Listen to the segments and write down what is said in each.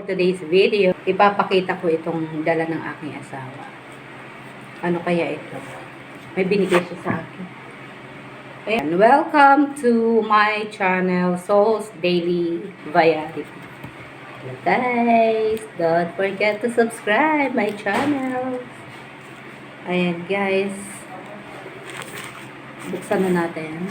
today's video, ipapakita ko itong dala ng aking asawa. Ano kaya ito? May binigay siya sa akin. Ayan, welcome to my channel, Soul's Daily Variety. Hello guys, don't forget to subscribe my channel. Ayan guys, buksan na natin.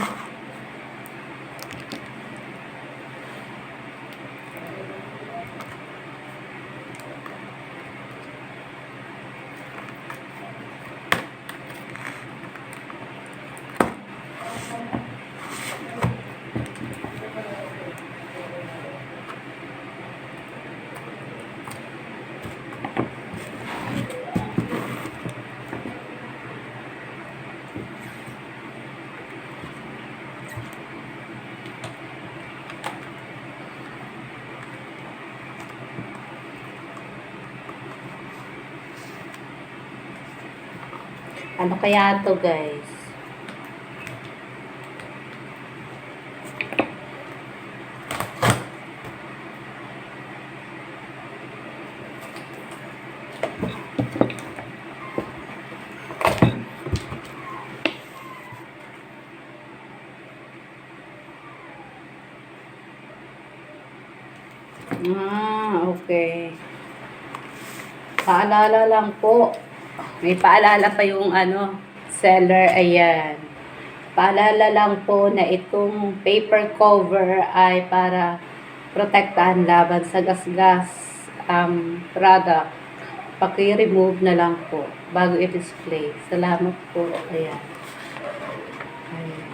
Ano kaya to guys? Okay. Paalala lang po. May paalala pa yung seller. Ayan. Paalala lang po na itong paper cover ay para protektahan laban sa gasgas product. Paki-remove na lang po bago i-display. Salamat po. Ayan. Ayan.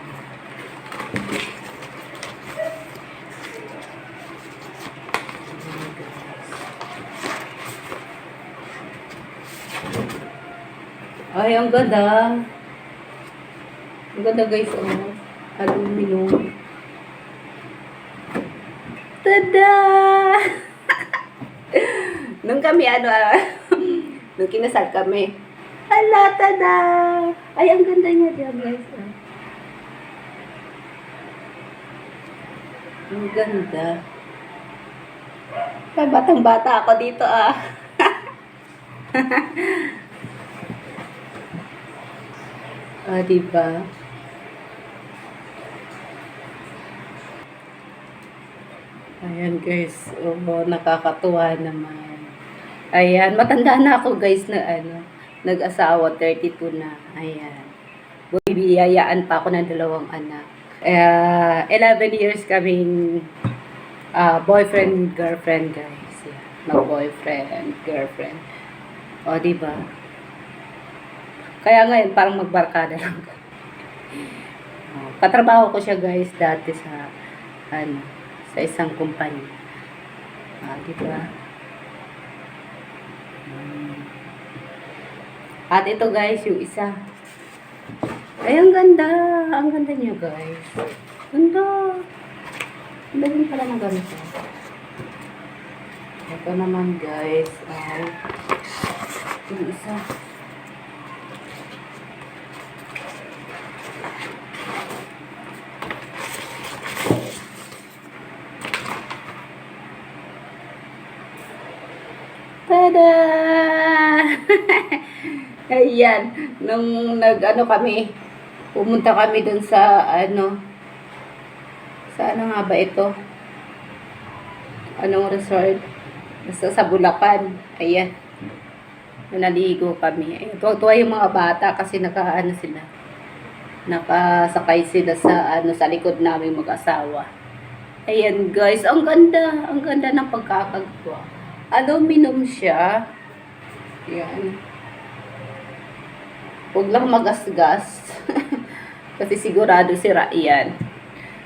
Ay, ang ganda. Ang ganda guys, aluminum. Tada! Nung kami, nung kinasal kami. Ala, tada! Ay, ang ganda niya dyan guys. Ang ganda. Ay, batang-bata ako dito diba? Ayan guys, nakakatuwa naman. Ayan, matanda na ako guys na nag-asawa, 32 na. Ayan. Bibiyayaan pa ako ng 2 anak. 11 years kaming boyfriend, girlfriend guys. Yeah. Mag-boyfriend, girlfriend. O, diba? Kaya ngayon, parang magbarkada lang. Patrabaho ko siya guys dati sa sa isang kumpanya. Diba? At ito guys, yung isa. Ay, ang ganda. Ang ganda niya guys. Ganda. Ganda din pala ng ganito. Ito naman guys, ay yung isa. Tada! Ayan, nung kami, pumunta kami dun sa sa nga ba ito? Anong resort? Basta sa Bulacan. Ayan. Naligo kami. Ayan, tuwa yung mga bata kasi sila. Nakasakay sila sa likod namin mag-asawa. Ayan guys, ang ganda. Ang ganda ng pagkakagawa. Aluminum siya. Yan. Huwag lang magasgas. Kasi sigurado sira yan.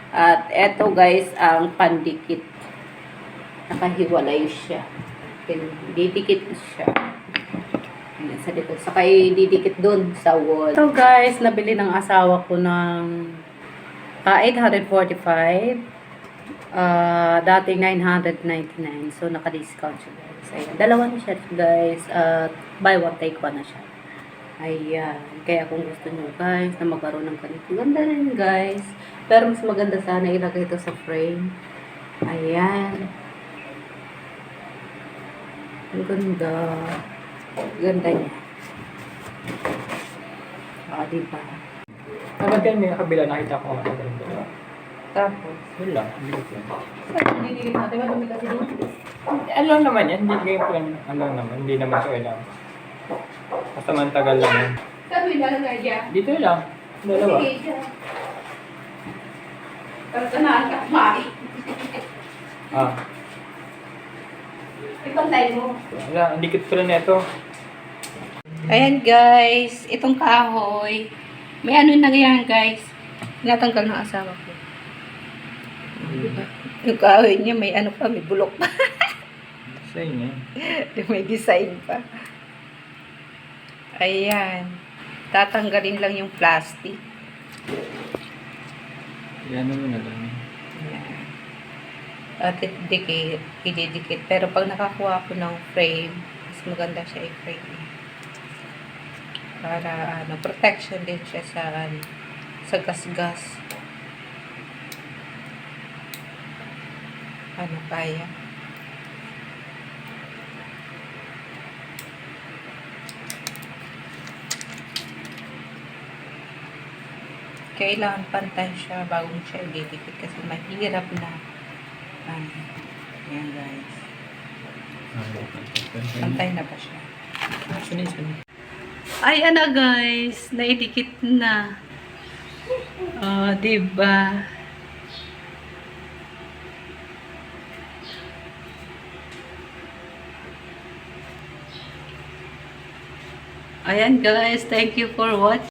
At eto guys, ang pandikit. Nakahiwalay siya. Didikit siya. Ayan, sa dito. Saka didikit dun sa wall. So guys, nabili ng asawa ko ng 845. Dating 999. So, naka-discount siya guys. Ayan. Dalawa na siya guys. Buy one, take one na siya. Ayan. Kaya kung gusto nyo guys na magkaroon ng ganito, ganda rin guys. Pero mas maganda sana ilagay ito sa frame. Ayan. Ang ganda. Ganda niya. Diba? Kapag yan, may nakabila, nakita ko. Tapos, Yun lang, hindi ko yan. dinigil natin. Madumi kasi din. Ano lang naman yan, hindi game plan. Ano lang naman, hindi naman ito kailangan. Basta mantagal lang yan. Sabi na lang nga. Dito lang, dalawa. Sige, dyan. Pero sanahan ka kumain. Ah, Ipantay mo. wala, ang dikit ko lang nito. Ayan guys, itong kahoy. May ano na yan guys. Natanggal ng asawa ko. Yung kahoy niya may ano pa, may bulok pa. Sa inyo. May design pa. Ayan. Tatanggalin lang yung plastic. Yan naman na lang. Ayan. At ididikit. Pero pag nakakuha ko ng frame, mas maganda siya i-frame. Para protection din siya sa gas-gas. Ano kaya? Kailangan pantay siya bago siya ididikit kasi mahirap na. Ayan guys. Pantay na ba siya? Sunod. Ay, ano guys, naidikit na. Oh, diba? Ayan guys, thank you for watching.